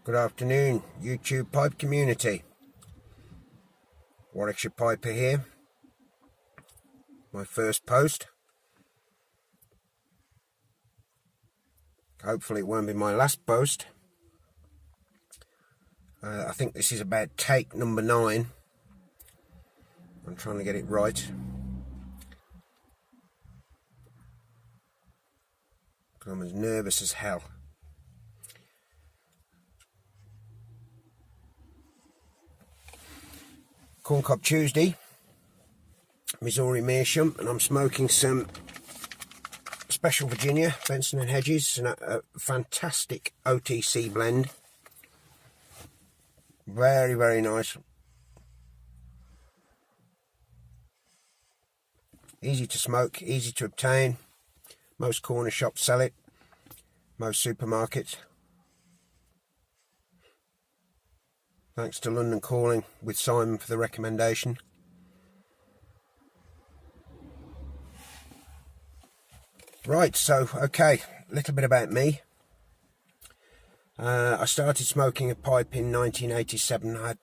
Good afternoon, YouTube pipe community. Warwickshire Piper here. My first post. Hopefully it won't be my last post. I think this is about take number 9. I'm trying to get it right. I'm as nervous as hell. Corncob Tuesday, Missouri Meerschaum, and I'm smoking some Special Virginia, Benson and Hedges, and a fantastic OTC blend. Very, very nice. Easy to smoke, easy to obtain. Most corner shops sell it, most supermarkets. Thanks to London Calling with Simon for the recommendation. Right, so, okay, a little bit about me. I started smoking a pipe in 1987. I had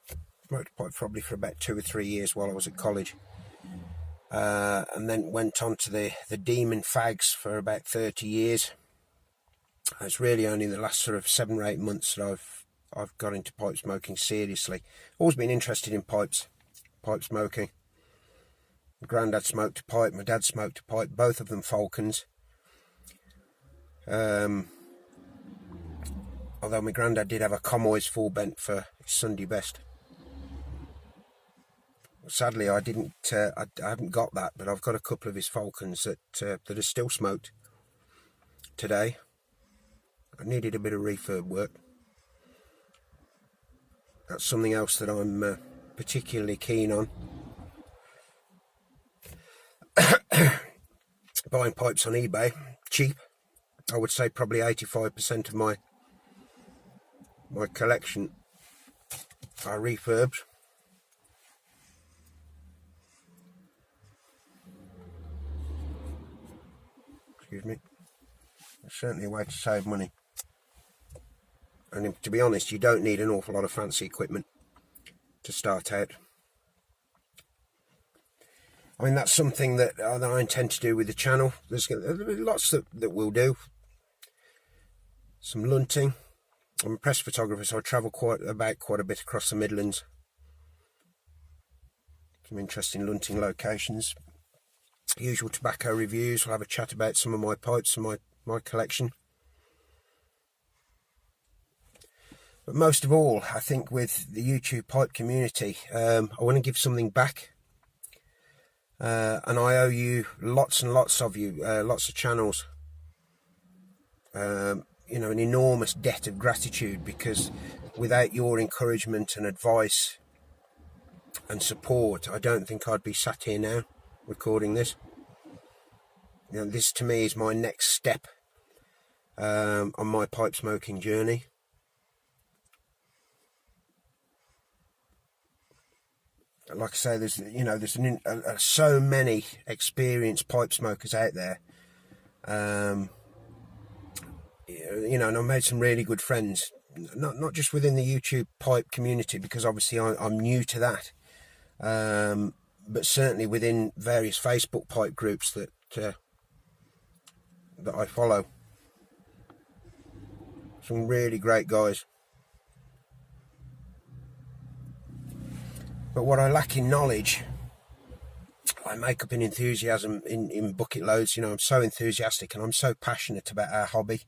smoked a pipe probably for about 2 or 3 years while I was at college. And then went on to the demon fags for about 30 years. It's really only the last sort of 7 or 8 months that I've got into pipe smoking seriously. Always been interested in pipe smoking. My granddad smoked a pipe, my dad smoked a pipe, both of them Falcons. Although my granddad did have a Comoys full bent for his Sunday best. Sadly, I haven't got that, but I've got a couple of his Falcons that are still smoked today. I needed a bit of refurb work. That's something else that I'm particularly keen on. Buying pipes on eBay, cheap. I would say probably 85% of my collection are refurbs. Excuse me. It's certainly a way to save money. And to be honest, you don't need an awful lot of fancy equipment to start out. I mean, that's something that I intend to do with the channel. There's lots that we'll do. Some lunting. I'm a press photographer, so I travel quite a bit across the Midlands. Some interesting lunting locations. Usual tobacco reviews. We'll have a chat about some of my pipes and my collection. But most of all, I think with the YouTube pipe community, I want to give something back. And I owe you lots and lots of you, lots of channels. You know, an enormous debt of gratitude, because without your encouragement and advice and support, I don't think I'd be sat here now recording this. You know, this to me is my next step on my pipe smoking journey. Like I say, there's so many experienced pipe smokers out there. You know, and I've made some really good friends, not just within the YouTube pipe community, because obviously I'm new to that, but certainly within various Facebook pipe groups that I follow. Some really great guys. But what I lack in knowledge, I make up in enthusiasm in bucket loads. You know, I'm so enthusiastic and I'm so passionate about our hobby.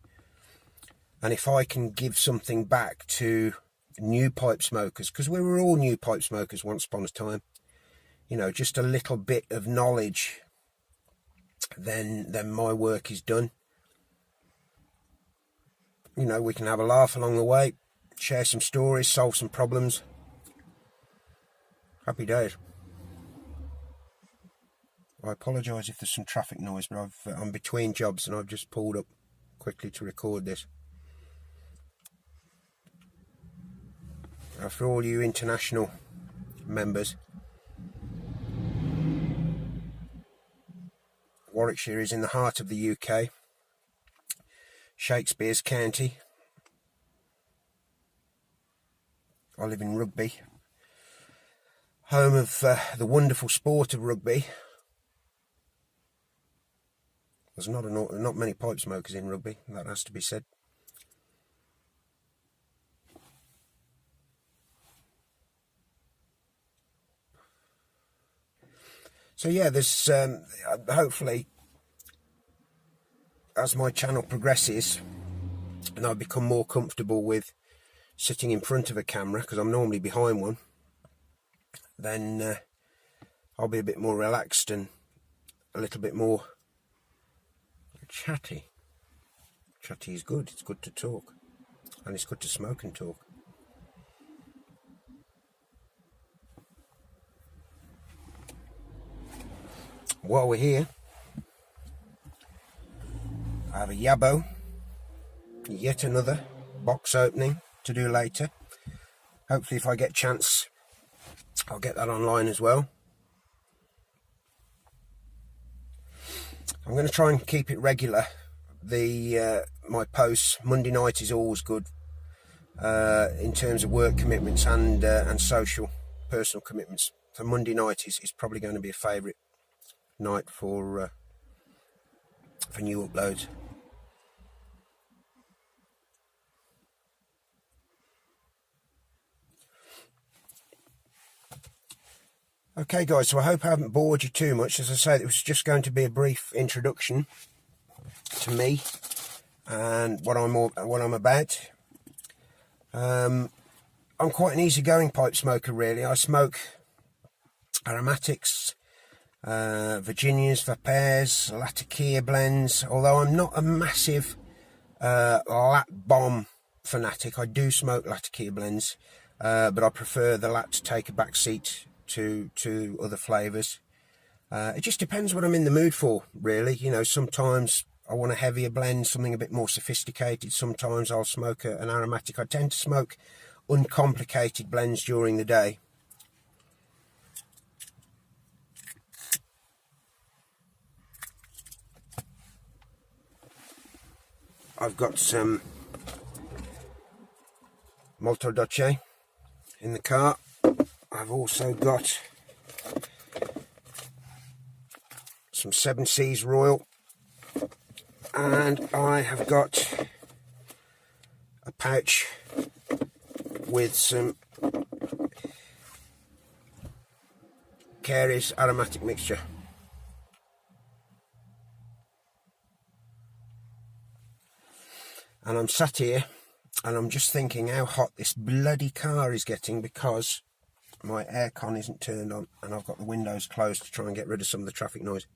And if I can give something back to new pipe smokers, because we were all new pipe smokers once upon a time, you know, just a little bit of knowledge, then my work is done. You know, we can have a laugh along the way, share some stories, solve some problems. Happy days. I apologise if there's some traffic noise, but I'm between jobs and I've just pulled up quickly to record this. For all you international members, Warwickshire is in the heart of the UK, Shakespeare's county. I live in Rugby, home of the wonderful sport of rugby. There's not many pipe smokers in Rugby, that has to be said. So yeah, there's hopefully, as my channel progresses and I become more comfortable with sitting in front of a camera, because I'm normally behind one, then I'll be a bit more relaxed and a little bit more chatty. Chatty is good. It's good to talk, and it's good to smoke and talk. While we're here, I have a Yabo, yet another box opening to do later. Hopefully if I get a chance, I'll get that online as well. I'm going to try and keep it regular. My posts, Monday night is always good in terms of work commitments and social, personal commitments. So Monday night is probably going to be a favourite night for new uploads. Okay guys, so I hope I haven't bored you too much. As I said, it was just going to be a brief introduction to me and what I'm about. I'm quite an easygoing pipe smoker, really. I smoke aromatics, Virginias, Vapeurs, Latakia blends. Although I'm not a massive lat bomb fanatic, I do smoke Latakia blends, but I prefer the lat to take a back seat to other flavours. It just depends what I'm in the mood for, really. You know, sometimes I want a heavier blend, something a bit more sophisticated. Sometimes I'll smoke an aromatic. I tend to smoke uncomplicated blends during the day. I've got some Molto Dolce in the car. I've also got some 7 Seas Royal, and I have got a pouch with some Carey's aromatic mixture. And I'm sat here and I'm just thinking how hot this bloody car is getting, because my aircon isn't turned on and I've got the windows closed to try and get rid of some of the traffic noise.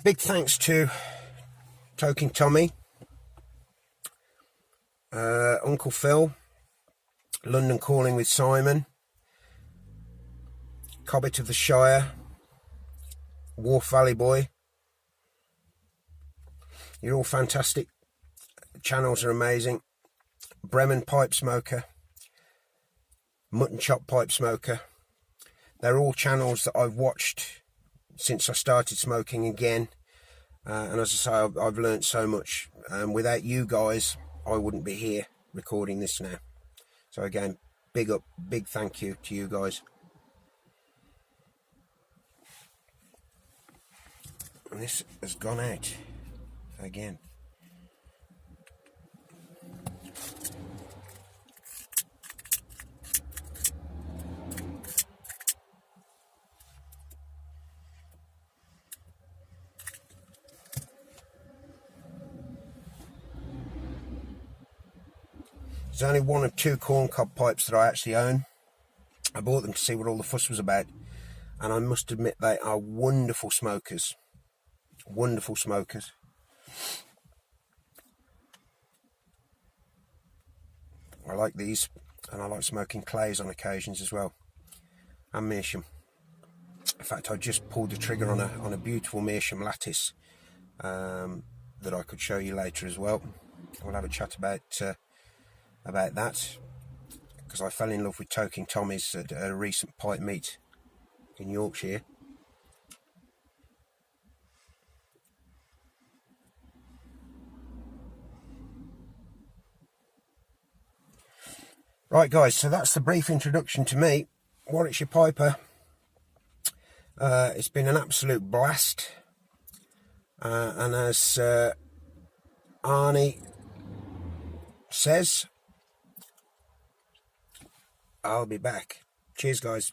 Big thanks to Toking Tommy, Uncle Phil, London Calling with Simon, Cobbett of the Shire, Wharf Valley Boy. You're all fantastic. The channels are amazing. Bremen Pipe Smoker, Mutton Chop Pipe Smoker. They're all channels that I've watched since I started smoking again. And as I say, I've learnt so much. Without you guys, I wouldn't be here recording this now. So again, big up, big thank you to you guys. And this has gone out again. There's only 1 or 2 corncob pipes that I actually own. I bought them to see what all the fuss was about, and I must admit they are wonderful smokers. Wonderful smokers. I like these, and I like smoking clays on occasions as well, and meerschaum. In fact, I just pulled the trigger on a beautiful meerschaum lattice that I could show you later as well. We'll have a chat about that, because I fell in love with Toking Tommy's at a recent pipe meet in Yorkshire. Right guys, so that's the brief introduction to me, Warwickshire Piper. It's been an absolute blast, and as Arnie says, I'll be back. Cheers guys.